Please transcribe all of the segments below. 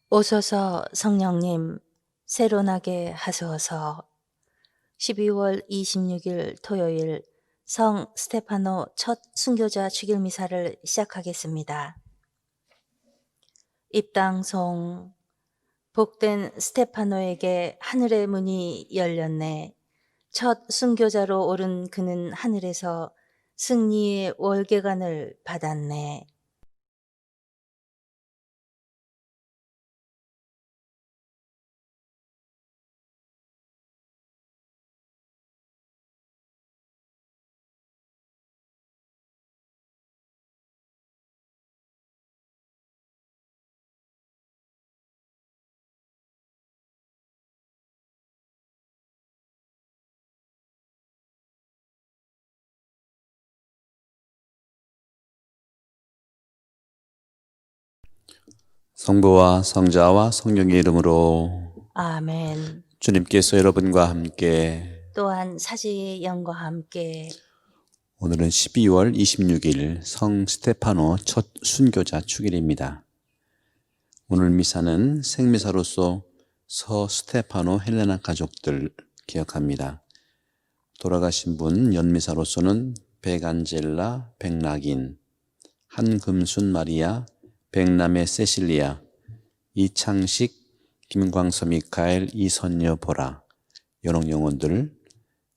오소서 성령님 새로 나게 하소서. 12월 26일 토요일 성 스테파노 첫 순교자 축일 미사를 시작하겠습니다. 입당송. 복된 스테파노에게 하늘의 문이 열렸네. 첫 순교자로 오른 그는 하늘에서 승리의 월계관을 받았네. 성부와 성자와 성령의 이름으로. 아멘. 주님께서 여러분과 함께. 또한 사지의 영과 함께. 오늘은 12월 26일 성 스테파노 첫 순교자 축일입니다. 오늘 미사는 생미사로서 서 스테파노 헬레나 가족들 기억합니다. 돌아가신 분 연미사로서는 백안젤라, 백낙인, 한금순 마리아, 백남의 세실리아, 이창식, 김광서 미카엘, 이선녀 보라, 연옥 영혼들,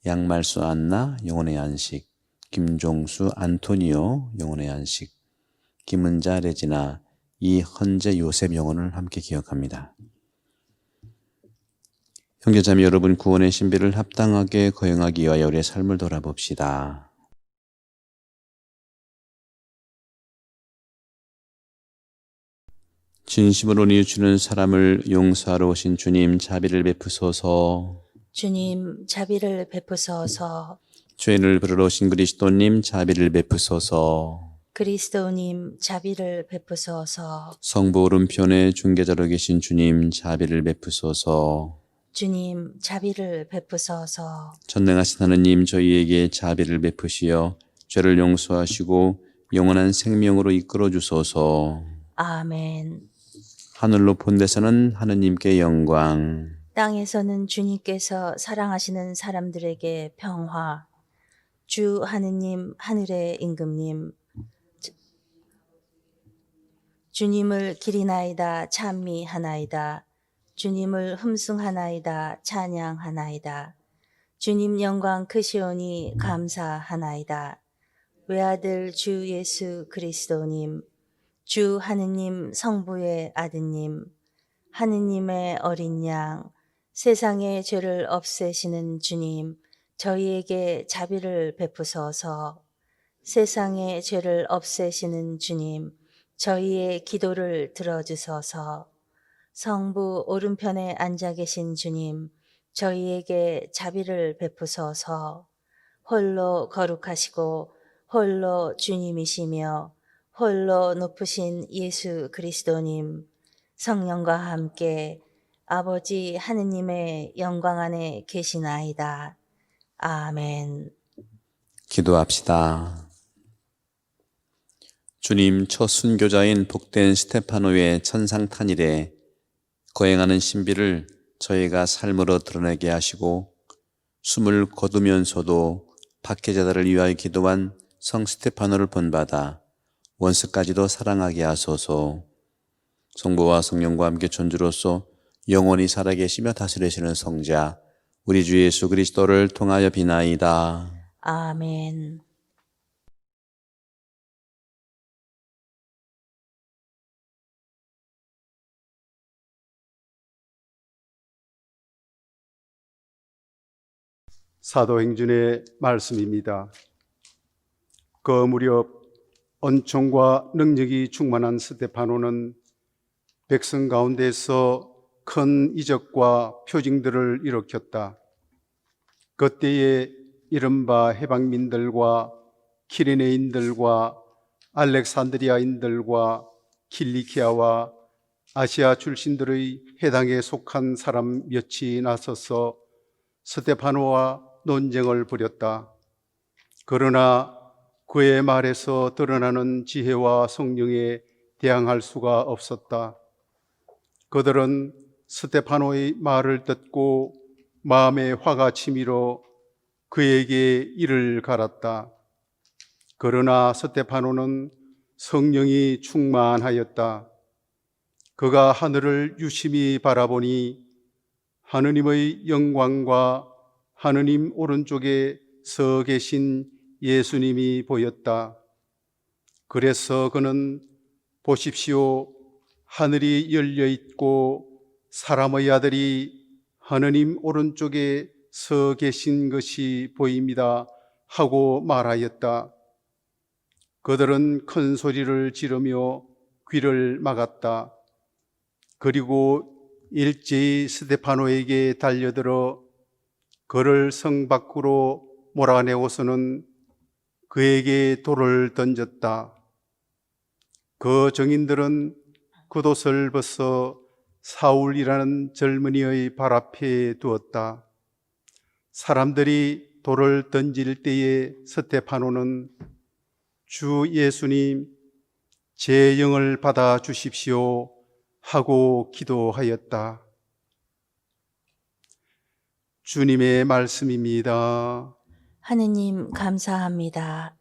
양말수 안나 영혼의 안식, 김종수 안토니오 영혼의 안식, 김은자 레지나, 이헌재 요셉 영혼을 함께 기억합니다. 형제자매 여러분, 구원의 신비를 합당하게 거행하기 위하여 우리의 삶을 돌아봅시다. 진심으로 뉘우치는 사람을 용서하러 오신 주님, 자비를 베푸소서. 주님 자비를 베푸소서. 죄인을 부르러 오신 그리스도님, 자비를 베푸소서. 그리스도님 자비를 베푸소서. 성부 오른편에 중개자로 계신 주님, 자비를 베푸소서. 주님 자비를 베푸소서. 전능하신 하느님, 저희에게 자비를 베푸시어 죄를 용서하시고 영원한 생명으로 이끌어 주소서. 아멘. 하늘로 본 데서는 하느님께 영광, 땅에서는 주님께서 사랑하시는 사람들에게 평화. 주 하느님 하늘의 임금님, 주님을 기리나이다 찬미하나이다. 주님을 흠숭하나이다 찬양하나이다. 주님 영광 크시오니 감사하나이다. 외아들 주 예수 그리스도님, 주 하느님 성부의 아드님, 하느님의 어린 양, 세상의 죄를 없애시는 주님, 저희에게 자비를 베푸소서. 세상의 죄를 없애시는 주님, 저희의 기도를 들어주소서. 성부 오른편에 앉아 계신 주님, 저희에게 자비를 베푸소서. 홀로 거룩하시고 홀로 주님이시며 홀로 높으신 예수 그리스도님, 성령과 함께 아버지 하느님의 영광 안에 계시나이다. 아멘. 기도합시다. 주님, 첫 순교자인 복된 스테파노의 천상탄일에 거행하는 신비를 저희가 삶으로 드러내게 하시고, 숨을 거두면서도 박해자들을 위하여 기도한 성 스테파노를 본받아 원수까지도 사랑하게 하소서. 성부와 성령과 함께 존재로서 영원히 살아계시며 다스리시는 성자 우리 주 예수 그리스도를 통하여 비나이다. 아멘. 사도행전의 말씀입니다. 그 무렵 은총과 능력이 충만한 스데파노는 백성 가운데서 큰 이적과 표징들을 일으켰다. 그때에 이른바 해방민들과 키레네인들과 알렉산드리아인들과 킬리키아와 아시아 출신들의 해당에 속한 사람 몇이 나서서 스데파노와 논쟁을 벌였다. 그러나 그의 말에서 드러나는 지혜와 성령에 대항할 수가 없었다. 그들은 스데파노의 말을 듣고 마음에 화가 치밀어 그에게 이를 갈았다. 그러나 스데파노는 성령이 충만하였다. 그가 하늘을 유심히 바라보니 하느님의 영광과 하느님 오른쪽에 서 계신 예수님이 보였다. 그래서 그는 보십시오, 하늘이 열려 있고 사람의 아들이 하느님 오른쪽에 서 계신 것이 보입니다 하고 말하였다. 그들은 큰 소리를 지르며 귀를 막았다. 그리고 일제히 스데파노에게 달려들어 그를 성 밖으로 몰아내고서는 그에게 돌을 던졌다. 그 정인들은 겉옷을 벗어 사울이라는 젊은이의 발 앞에 두었다. 사람들이 돌을 던질 때에 스데파노는 주 예수님, 제 영을 받아 주십시오 하고 기도하였다. 주님의 말씀입니다. 하느님 감사합니다.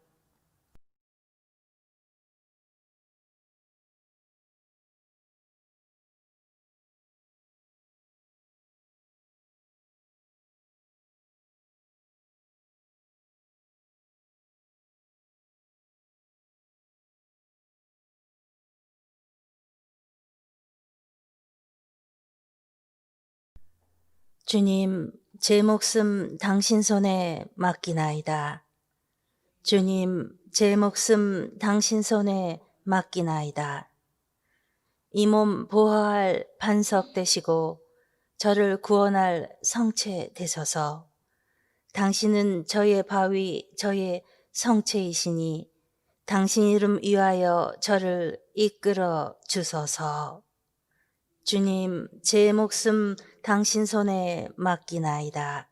주님, 제 목숨 당신 손에 맡기나이다. 주님, 제 목숨 당신 손에 맡기나이다. 이 몸 보호할 반석 되시고 저를 구원할 성체 되소서. 당신은 저의 바위, 저의 성체이시니 당신 이름 위하여 저를 이끌어 주소서. 주님, 제 목숨 당신 손에 맡기나이다.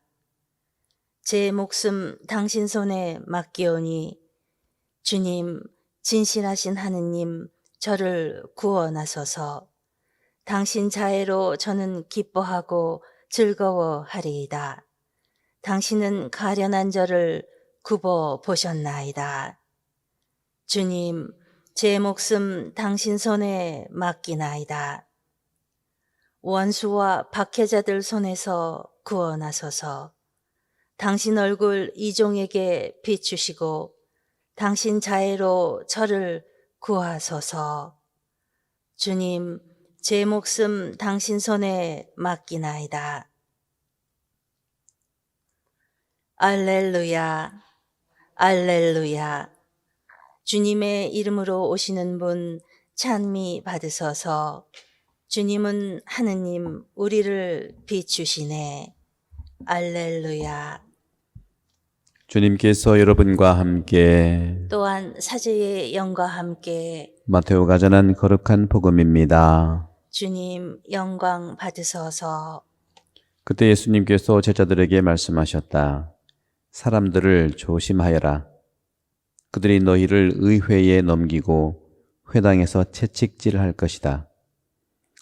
제 목숨 당신 손에 맡기오니 주님, 진실하신 하느님, 저를 구원하소서. 당신 자애로 저는 기뻐하고 즐거워하리이다. 당신은 가련한 저를 굽어 보셨나이다. 주님, 제 목숨 당신 손에 맡기나이다. 원수와 박해자들 손에서 구원하소서. 당신 얼굴 이종에게 비추시고 당신 자애로 저를 구하소서. 주님, 제 목숨 당신 손에 맡기나이다. 알렐루야, 알렐루야. 주님의 이름으로 오시는 분 찬미 받으소서. 주님은 하느님, 우리를 비추시네. 알렐루야. 주님께서 여러분과 함께 또한 사제의 영과 함께 마테오가 전한 거룩한 복음입니다. 주님 영광 받으소서. 그때 예수님께서 제자들에게 말씀하셨다. 사람들을 조심하여라. 그들이 너희를 의회에 넘기고 회당에서 채찍질할 것이다.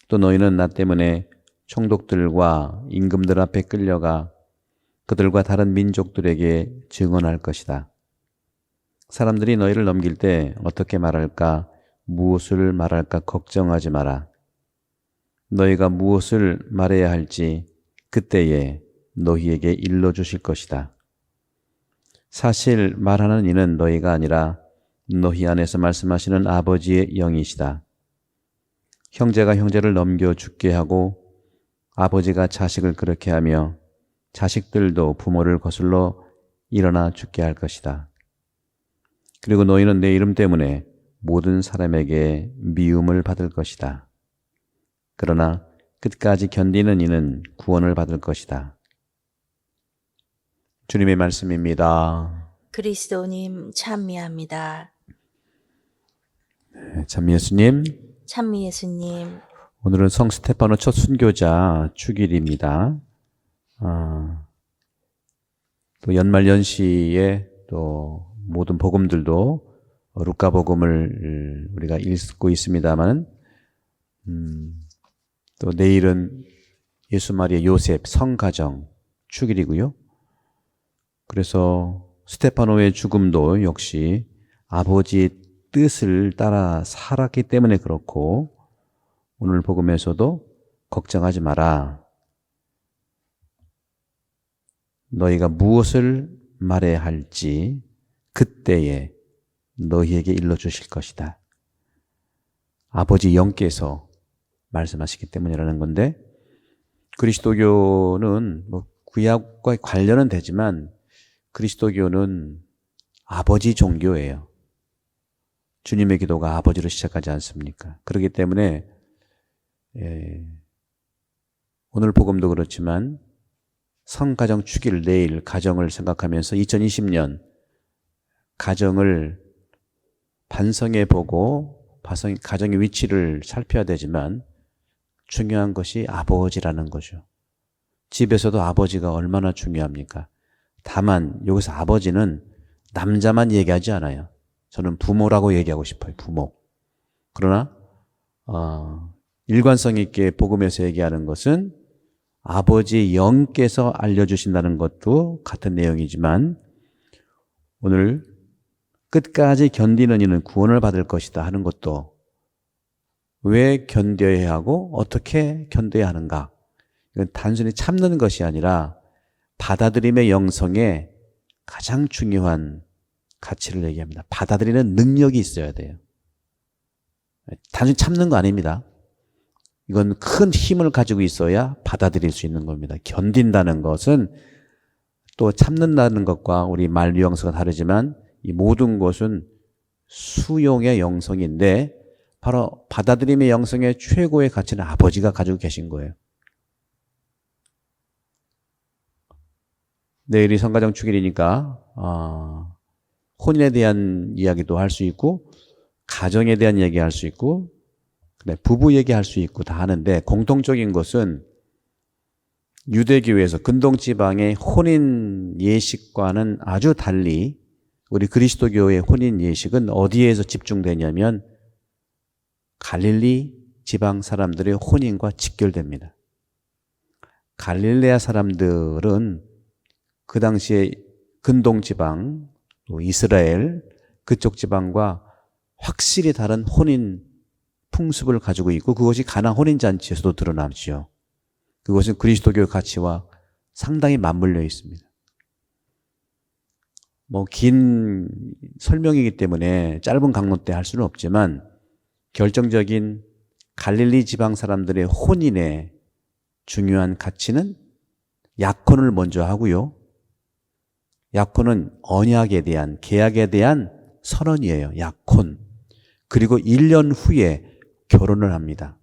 또 너희는 나 때문에 총독들과 임금들 앞에 끌려가 그들과 다른 민족들에게 증언할 것이다. 사람들이 너희를 넘길 때 어떻게 말할까, 무엇을 말할까 걱정하지 마라. 너희가 무엇을 말해야 할지 그때에 너희에게 일러주실 것이다. 사실 말하는 이는 너희가 아니라 너희 안에서 말씀하시는 아버지의 영이시다. 형제가 형제를 넘겨 죽게 하고 아버지가 자식을 그렇게 하며 자식들도 부모를 거슬러 일어나 죽게 할 것이다. 그리고 너희는 내 이름 때문에 모든 사람에게 미움을 받을 것이다. 그러나 끝까지 견디는 이는 구원을 받을 것이다. 주님의 말씀입니다. 그리스도님 찬미합니다. 참 예수님, 찬미 예수님. 오늘은 성 스테파노 첫 순교자 축일입니다. 또 연말연시에 또 모든 복음들도 루카 복음을 우리가 읽고 있습니다만, 또 내일은 예수 마리아 요셉 성가정 축일이고요. 그래서 스테파노의 죽음도 역시 아버지의 뜻을 따라 살았기 때문에 그렇고, 오늘 복음에서도 걱정하지 마라. 너희가 무엇을 말해야 할지 그때에 너희에게 일러주실 것이다. 아버지 영께서 말씀하시기 때문이라는 건데, 그리스도교는 뭐 구약과 관련은 되지만 그리스도교는 아버지 종교예요. 주님의 기도가 아버지로 시작하지 않습니까? 그렇기 때문에 오늘 복음도 그렇지만 성가정 축일 내일 가정을 생각하면서 2020년 가정을 반성해 보고 가정의 위치를 살펴야 되지만 중요한 것이 아버지라는 거죠. 집에서도 아버지가 얼마나 중요합니까? 다만 여기서 아버지는 남자만 얘기하지 않아요. 저는 부모라고 얘기하고 싶어요. 부모. 그러나 일관성 있게 복음에서 얘기하는 것은 아버지 영께서 알려주신다는 것도 같은 내용이지만, 오늘 끝까지 견디는 이는 구원을 받을 것이다 하는 것도 왜 견뎌야 하고 어떻게 견뎌야 하는가? 이건 단순히 참는 것이 아니라 받아들임의 영성에 가장 중요한 가치를 얘기합니다. 받아들이는 능력이 있어야 돼요. 단순히 참는 거 아닙니다. 이건 큰 힘을 가지고 있어야 받아들일 수 있는 겁니다. 견딘다는 것은, 또 참는다는 것과 우리 말 뉘앙스가 다르지만 이 모든 것은 수용의 영성인데, 바로 받아들임의 영성의 최고의 가치는 아버지가 가지고 계신 거예요. 내일이 성가정 축일이니까 혼인에 대한 이야기도 할 수 있고, 가정에 대한 얘기할 수 있고, 부부 얘기할 수 있고 다 하는데, 공통적인 것은 유대교회에서 근동지방의 혼인 예식과는 아주 달리 우리 그리스도교의 혼인 예식은 어디에서 집중되냐면 갈릴리 지방 사람들의 혼인과 직결됩니다. 갈릴레아 사람들은 그 당시에 근동지방, 또 이스라엘 그쪽 지방과 확실히 다른 혼인 풍습을 가지고 있고, 그것이 가나 혼인잔치에서도 드러나죠. 그것은 그리스도교의 가치와 상당히 맞물려 있습니다. 긴 설명이기 때문에 짧은 강론 때 할 수는 없지만, 결정적인 갈릴리 지방 사람들의 혼인의 중요한 가치는 약혼을 먼저 하고요. 약혼은 언약에 대한, 계약에 대한 선언이에요. 약혼. 그리고 1년 후에 결혼을 합니다.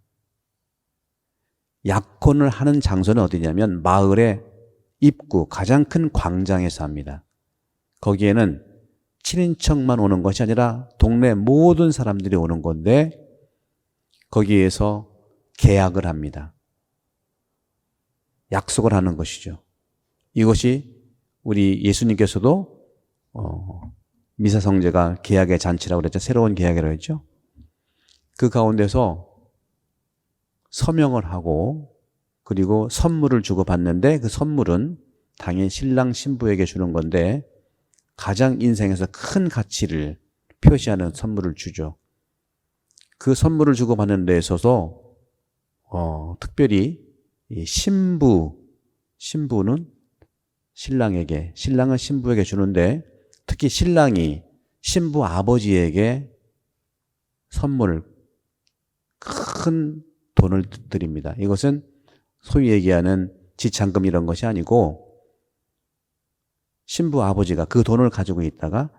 약혼을 하는 장소는 어디냐면 마을의 입구, 가장 큰 광장에서 합니다. 거기에는 친인척만 오는 것이 아니라 동네 모든 사람들이 오는 건데, 거기에서 계약을 합니다. 약속을 하는 것이죠. 이것이 우리 예수님께서도 미사성제가 계약의 잔치라고 그랬죠. 새로운 계약이라고 했죠. 그 가운데서 서명을 하고, 그리고 선물을 주고받는데, 그 선물은 당연히 신랑 신부에게 주는 건데 가장 인생에서 큰 가치를 표시하는 선물을 주죠. 그 선물을 주고받는 데 있어서 특별히 이 신부는 신랑에게, 신랑은 신부에게 주는데, 특히 신랑이 신부 아버지에게 선물, 큰 돈을 드립니다. 이것은 소위 얘기하는 지참금 이런 것이 아니고, 신부 아버지가 그 돈을 가지고 있다가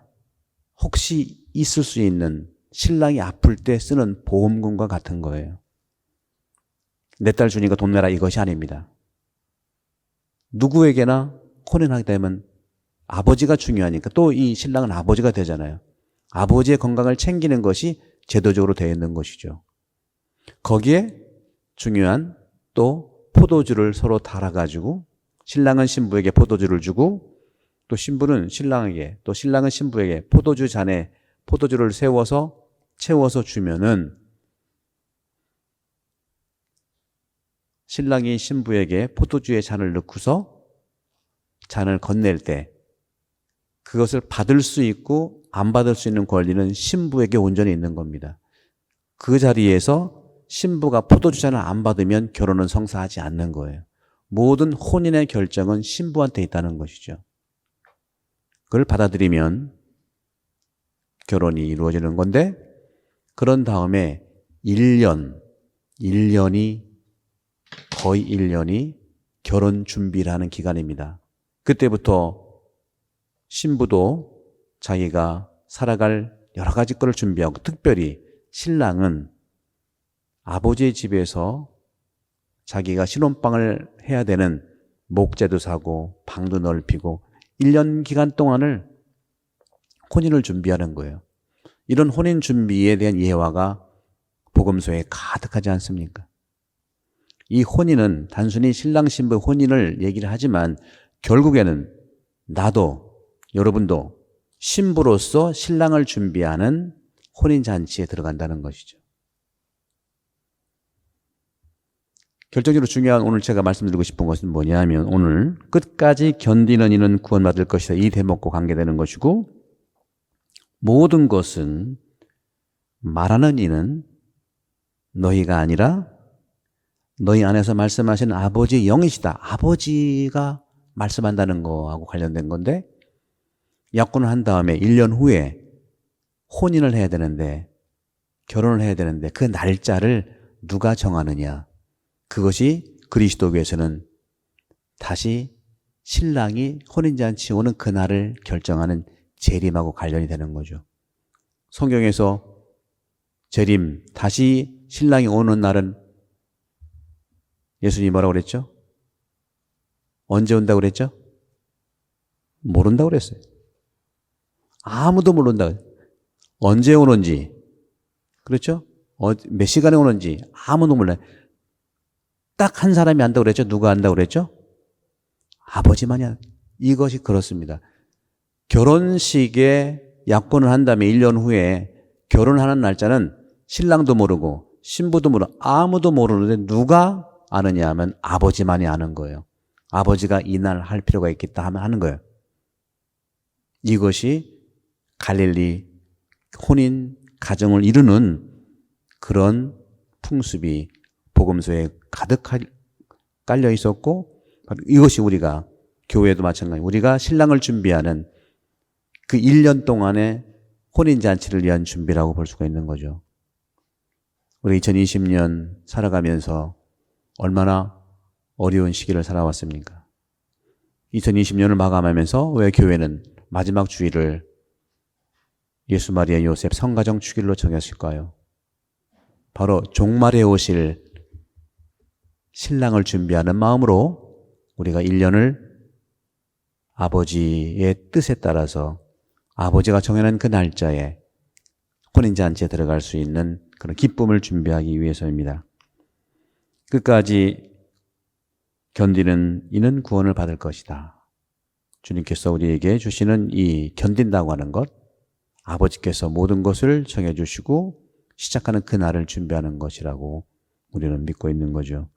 혹시 있을 수 있는, 신랑이 아플 때 쓰는 보험금과 같은 거예요. 내 딸 주니까 돈 내라, 이것이 아닙니다. 누구에게나 혼인하게 되면 아버지가 중요하니까, 또 이 신랑은 아버지가 되잖아요. 아버지의 건강을 챙기는 것이 제도적으로 되어 있는 것이죠. 거기에 중요한 또 포도주를 서로 달아가지고, 신랑은 신부에게 포도주를 주고, 또 신부는 신랑에게, 또 신랑은 신부에게 포도주 잔에 포도주를 채워서 주면은 신랑이 신부에게 포도주에 잔을 넣고서 잔을 건넬 때 그것을 받을 수 있고 안 받을 수 있는 권리는 신부에게 온전히 있는 겁니다. 그 자리에서 신부가 포도주 잔을 안 받으면 결혼은 성사하지 않는 거예요. 모든 혼인의 결정은 신부한테 있다는 것이죠. 그걸 받아들이면 결혼이 이루어지는 건데, 그런 다음에 1년이 거의 1년이 결혼 준비를 하는 기간입니다. 그때부터 신부도 자기가 살아갈 여러 가지 것을 준비하고, 특별히 신랑은 아버지의 집에서 자기가 신혼방을 해야 되는 목재도 사고 방도 넓히고 1년 기간 동안을 혼인을 준비하는 거예요. 이런 혼인 준비에 대한 예화가 복음서에 가득하지 않습니까? 이 혼인은 단순히 신랑 신부의 혼인을 얘기를 하지만 결국에는 나도 여러분도 신부로서 신랑을 준비하는 혼인잔치에 들어간다는 것이죠. 결정적으로 중요한 오늘 제가 말씀드리고 싶은 것은 뭐냐면, 오늘 끝까지 견디는 이는 구원받을 것이다, 이 대목과 관계되는 것이고, 모든 것은 말하는 이는 너희가 아니라 너희 안에서 말씀하시는 아버지의 영이시다. 아버지가 말씀한다는 거하고 관련된 건데, 약혼을 한 다음에 1년 후에 혼인을 해야 되는데, 결혼을 해야 되는데 그 날짜를 누가 정하느냐? 그것이 그리스도교에서는 다시 신랑이 혼인잔치 오는 그날을 결정하는 재림하고 관련이 되는 거죠. 성경에서 재림, 다시 신랑이 오는 날은 예수님이 뭐라고 그랬죠? 언제 온다고 그랬죠? 모른다고 그랬어요. 아무도 모른다. 언제 오는지, 그렇죠? 몇 시간에 오는지 아무도 몰라요. 딱 한 사람이 안다고 그랬죠? 누가 안다고 그랬죠? 아버지만이 안다. 이것이 그렇습니다. 결혼식에 약혼을 한 다음에 1년 후에 결혼하는 날짜는 신랑도 모르고 신부도 모르고 아무도 모르는데 누가 아느냐 하면 아버지만이 아는 거예요. 아버지가 이날 할 필요가 있겠다 하면 하는 거예요. 이것이 갈릴리 혼인 가정을 이루는 그런 풍습이 복음서에 가득 깔려 있었고, 이것이 우리가 교회도 마찬가지, 우리가 신랑을 준비하는 그 1년 동안의 혼인잔치를 위한 준비라고 볼 수가 있는 거죠. 우리 2020년 살아가면서 얼마나 어려운 시기를 살아왔습니까? 2020년을 마감하면서 왜 교회는 마지막 주일을 예수 마리아 요셉 성가정 축일로 정했을까요? 바로 종말에 오실 신랑을 준비하는 마음으로 우리가 1년을 아버지의 뜻에 따라서 아버지가 정해놓은 그 날짜에 혼인잔치에 들어갈 수 있는 그런 기쁨을 준비하기 위해서입니다. 끝까지 견디는 이는 구원을 받을 것이다. 주님께서 우리에게 주시는 이 견딘다고 하는 것, 아버지께서 모든 것을 정해주시고 시작하는 그 날을 준비하는 것이라고 우리는 믿고 있는 거죠.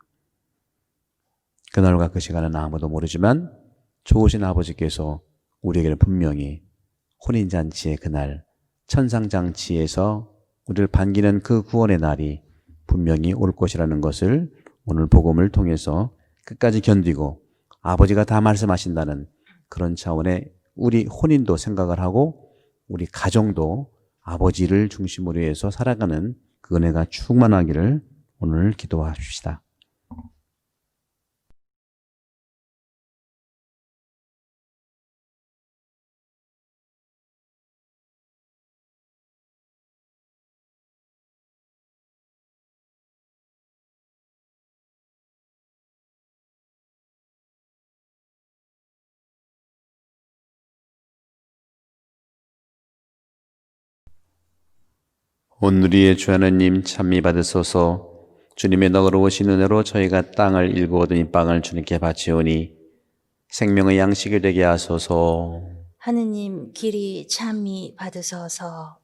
그날과 그 시간은 아무도 모르지만 좋으신 아버지께서 우리에게는 분명히 혼인잔치의 그날, 천상잔치에서 우리를 반기는 그 구원의 날이 분명히 올 것이라는 것을 오늘 복음을 통해서 끝까지 견디고 아버지가 다 말씀하신다는 그런 차원의 우리 혼인도 생각을 하고 우리 가정도 아버지를 중심으로 해서 살아가는 그 은혜가 충만하기를 오늘 기도합시다. 오늘의 주 하나님 찬미 받으소서. 주님의 너그러우신 은혜로 저희가 땅을 일구 얻은 이 빵을 주님께 바치오니 생명의 양식이 되게 하소서. 하느님 길이 참미 받으소서.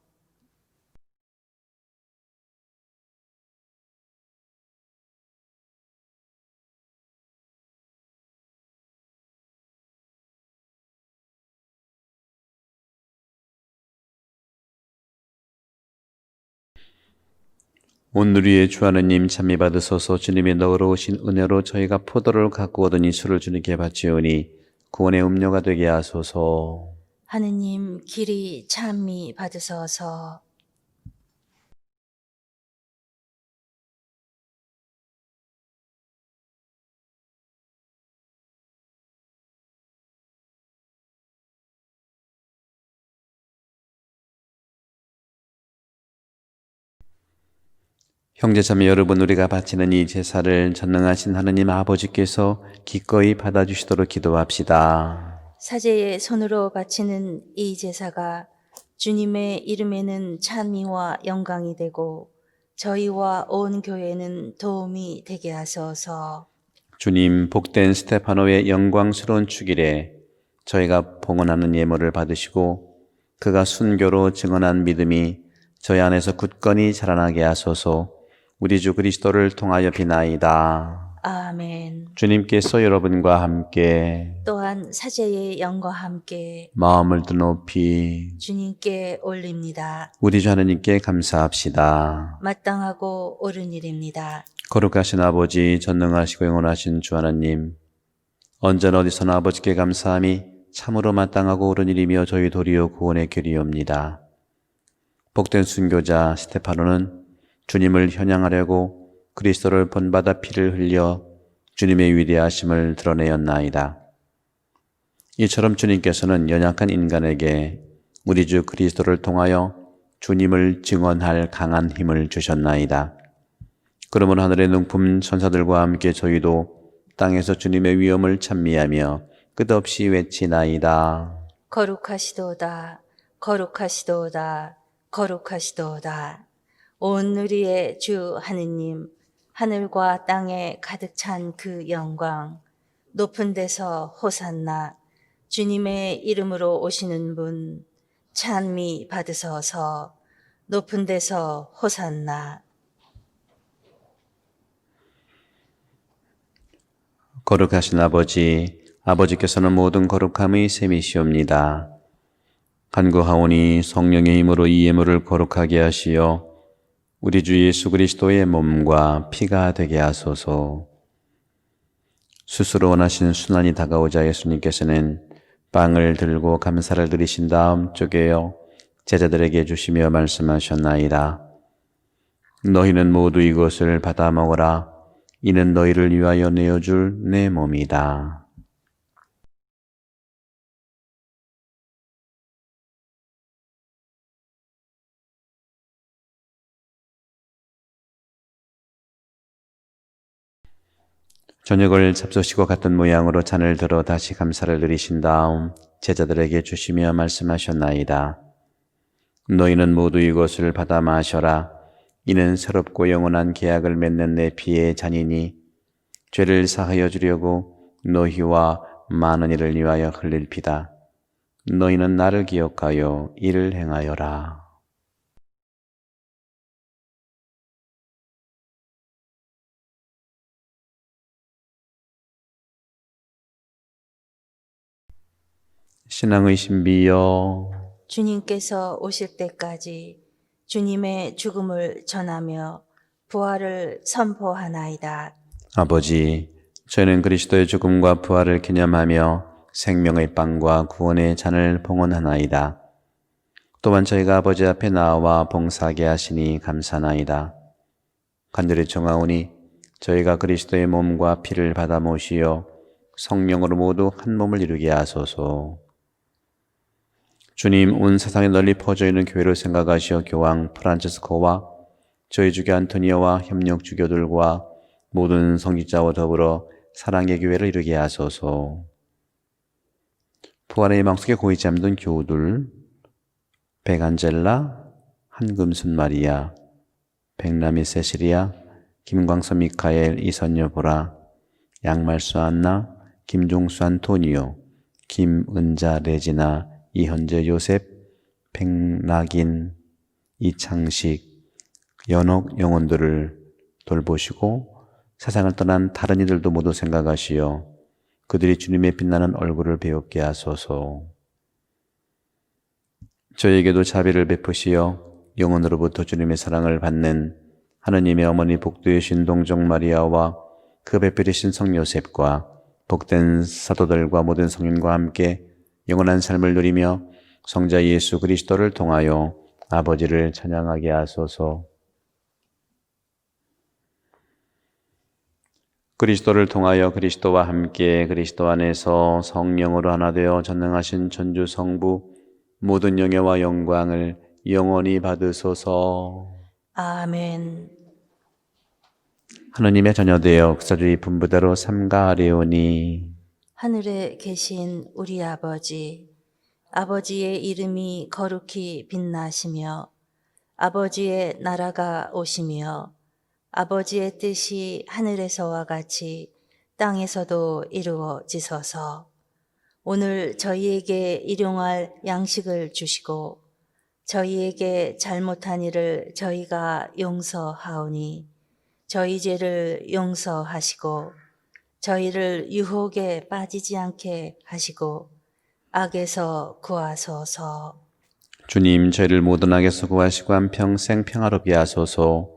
온누리의 주 하느님 찬미 받으소서. 주님의 너그러우신 은혜로 저희가 포도를 갖고 오더니 술을 주님께 바치오니 구원의 음료가 되게 하소서. 하느님 길이 찬미 받으소서. 형제자매 여러분, 우리가 바치는 이 제사를 전능하신 하느님 아버지께서 기꺼이 받아주시도록 기도합시다. 사제의 손으로 바치는 이 제사가 주님의 이름에는 찬미와 영광이 되고 저희와 온 교회는 도움이 되게 하소서. 주님, 복된 스테파노의 영광스러운 축일에 저희가 봉헌하는 예물을 받으시고 그가 순교로 증언한 믿음이 저희 안에서 굳건히 자라나게 하소서. 우리 주 그리스도를 통하여 비나이다. 아멘. 주님께서 여러분과 함께 또한 사제의 영과 함께 마음을 높이 주님께 올립니다. 우리 주 하느님께 감사합시다. 마땅하고 옳은 일입니다. 거룩하신 아버지, 전능하시고 영원하신 주 하나님, 언제나 어디서나 아버지께 감사함이 참으로 마땅하고 옳은 일이며 저희 도리어 구원의 길이옵니다. 복된 순교자 스테파노는 주님을 현양하려고 그리스도를 본받아 피를 흘려 주님의 위대하심을 드러내었나이다. 이처럼 주님께서는 연약한 인간에게 우리 주 그리스도를 통하여 주님을 증언할 강한 힘을 주셨나이다. 그러므로 하늘의 능품 천사들과 함께 저희도 땅에서 주님의 위엄을 찬미하며 끝없이 외치나이다. 거룩하시도다, 거룩하시도다, 거룩하시도다. 온 누리의 주 하느님, 하늘과 땅에 가득 찬 그 영광, 높은 데서 호산나, 주님의 이름으로 오시는 분, 찬미 받으소서. 높은 데서 호산나. 거룩하신 아버지, 아버지께서는 모든 거룩함의 셈이시옵니다. 간구하오니 성령의 힘으로 이 예물을 거룩하게 하시어 우리 주 예수 그리스도의 몸과 피가 되게 하소서. 스스로 원하신 순환이 다가오자 예수님께서는 빵을 들고 감사를 드리신 다음 쪼개어 제자들에게 주시며 말씀하셨나이다. 너희는 모두 이것을 받아 먹어라. 이는 너희를 위하여 내어줄 내 몸이다. 저녁을 잡수시고 갔던 모양으로 잔을 들어 다시 감사를 드리신 다음 제자들에게 주시며 말씀하셨나이다. 너희는 모두 이것을 받아 마셔라. 이는 새롭고 영원한 계약을 맺는 내 피의 잔이니 죄를 사하여 주려고 너희와 많은 이를 위하여 흘릴 피다. 너희는 나를 기억하여 이를 행하여라. 신앙의 신비여, 주님께서 오실 때까지 주님의 죽음을 전하며 부활을 선포하나이다. 아버지, 저희는 그리스도의 죽음과 부활을 기념하며 생명의 빵과 구원의 잔을 봉헌하나이다. 또한 저희가 아버지 앞에 나와 봉사하게 하시니 감사나이다. 간절히 청하오니 저희가 그리스도의 몸과 피를 받아 모시어 성령으로 모두 한 몸을 이루게 하소서. 주님, 온 세상에 널리 퍼져 있는 교회를 생각하시어 교황 프란치스코와 저희 주교 안토니오와 협력 주교들과 모든 성직자와 더불어 사랑의 교회를 이루게 하소서. 부활의 희망 속에 고이 잠든 교우들, 백안젤라, 한금순 마리아, 백남이 세시리아, 김광선 미카엘, 이선녀 보라, 양말수 안나, 김종수 안토니오, 김은자 레지나, 이현재 요셉, 백낙인, 이창식, 연옥 영혼들을 돌보시고 세상을 떠난 다른 이들도 모두 생각하시어 그들이 주님의 빛나는 얼굴을 배웁게 하소서. 저에게도 자비를 베푸시어 영혼으로부터 주님의 사랑을 받는 하느님의 어머니 복되신 동정 마리아와 그 배필이신 성 요셉과 복된 사도들과 모든 성인과 함께 영원한 삶을 누리며 성자 예수 그리스도를 통하여 아버지를 찬양하게 하소서. 그리스도를 통하여 그리스도와 함께 그리스도 안에서 성령으로 하나 되어 전능하신 천주 성부 모든 영예와 영광을 영원히 받으소서. 아멘. 하느님의 자녀되어 역사주의 분부대로 삼가하리오니 하늘에 계신 우리 아버지, 아버지의 이름이 거룩히 빛나시며 아버지의 나라가 오시며 아버지의 뜻이 하늘에서와 같이 땅에서도 이루어지소서. 오늘 저희에게 일용할 양식을 주시고 저희에게 잘못한 일을 저희가 용서하오니 저희 죄를 용서하시고 저희를 유혹에 빠지지 않게 하시고 악에서 구하소서. 주님 죄를 모든 악에서 구하시고 한평생 평화롭게 하소서.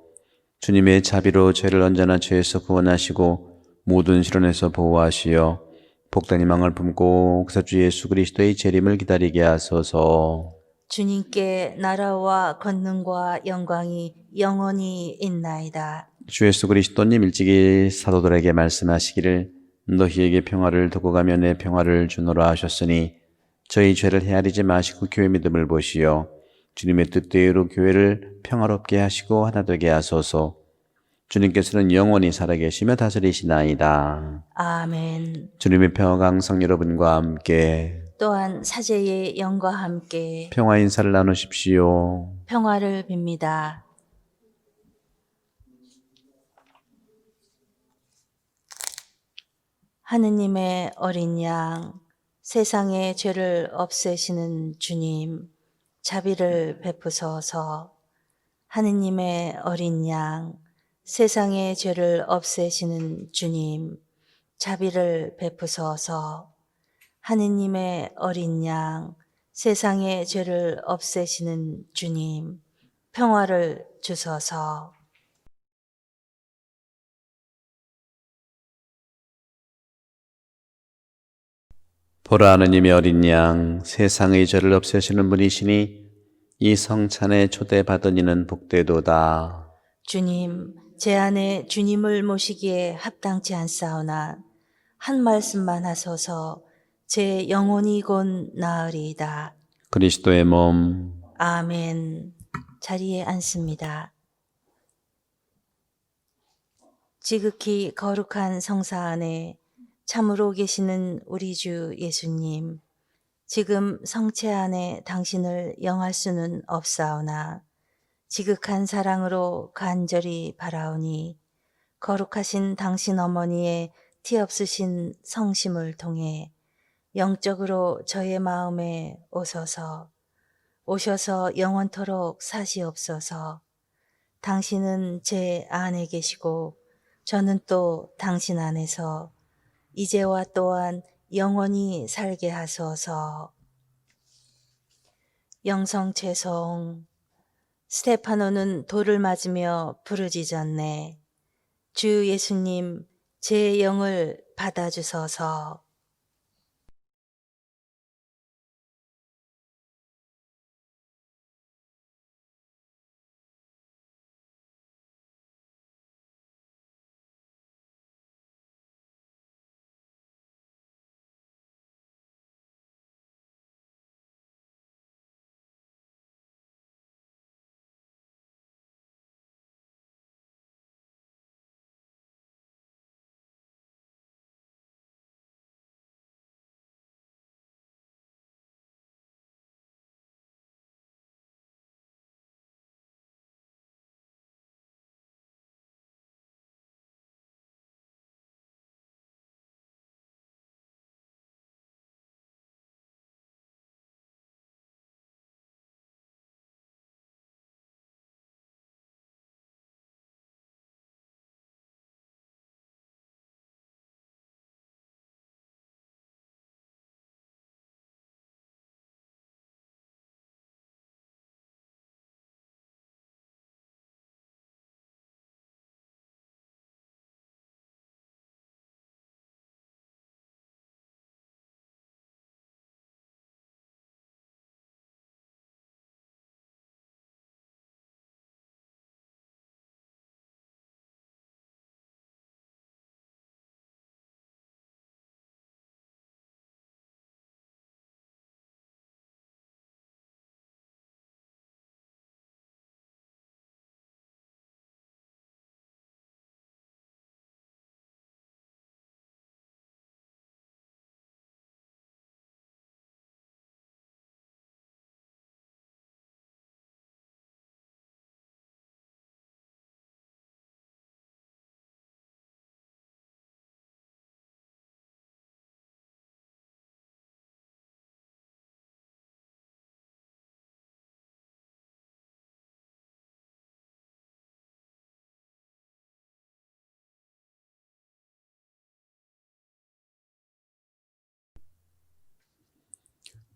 주님의 자비로 죄를 언제나 죄에서 구원하시고 모든 시련에서 보호하시어 복된 희망을 품고 구세주 예수 그리스도의 재림을 기다리게 하소서. 주님께 나라와 권능과 영광이 영원히 있나이다. 주 예수 그리스도님 일찍이 사도들에게 말씀하시기를 너희에게 평화를 두고 가며 내 평화를 주노라 하셨으니 저희 죄를 헤아리지 마시고 교회 믿음을 보시어 주님의 뜻대로 교회를 평화롭게 하시고 하나 되게 하소서. 주님께서는 영원히 살아계시며 다스리시나이다. 아멘. 주님의 평화가 항상 여러분과 함께 또한 사제의 영과 함께 평화 인사를 나누십시오. 평화를 빕니다. 하느님의 어린 양, 세상의 죄를 없애시는 주님, 자비를 베푸소서. 하느님의 어린 양, 세상의 죄를 없애시는 주님, 자비를 베푸소서. 하느님의 어린 양, 세상의 죄를 없애시는 주님, 평화를 주소서. 보라 하느님의 어린 양 세상의 죄를 없애시는 분이시니 이 성찬에 초대받은 이는 복되도다. 주님, 제 안에 주님을 모시기에 합당치 않사오나 한 말씀만 하소서 제 영혼이 곧 나으리이다. 그리스도의 몸 아멘. 자리에 앉습니다. 지극히 거룩한 성사 안에 참으로 계시는 우리 주 예수님, 지금 성체 안에 당신을 영할 수는 없사오나 지극한 사랑으로 간절히 바라오니 거룩하신 당신 어머니의 티 없으신 성심을 통해 영적으로 저의 마음에 오셔서 영원토록 사시옵소서. 당신은 제 안에 계시고 저는 또 당신 안에서 이제와 또한 영원히 살게 하소서. 영성채송. 스테파노는 돌을 맞으며 부르짖었네. 주 예수님, 제 영을 받아주소서.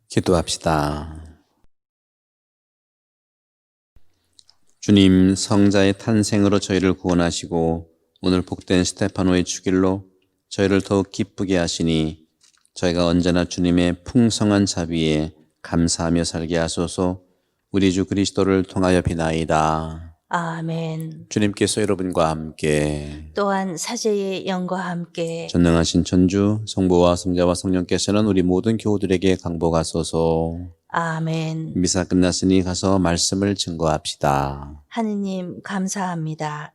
기도합시다. 주님, 성자의 탄생으로 저희를 구원하시고 오늘 복된 스테파노의 축일로 저희를 더욱 기쁘게 하시니 저희가 언제나 주님의 풍성한 자비에 감사하며 살게 하소서. 우리 주 그리스도를 통하여 비나이다. 아멘. 주님께서 여러분과 함께 또한 사제의 영과 함께 전능하신 천주 성부와 성자와 성령께서는 우리 모든 교우들에게 강복하소서. 아멘. 미사 끝났으니 가서 말씀을 증거합시다. 하느님 감사합니다.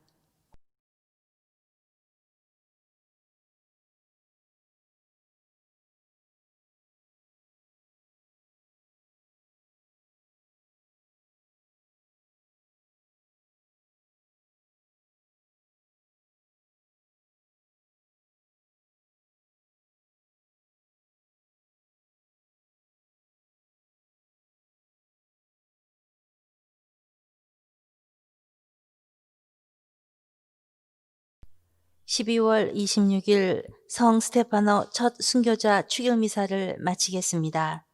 (12월 26일) 성 스테파노 첫 순교자 추교 미사를 마치겠습니다.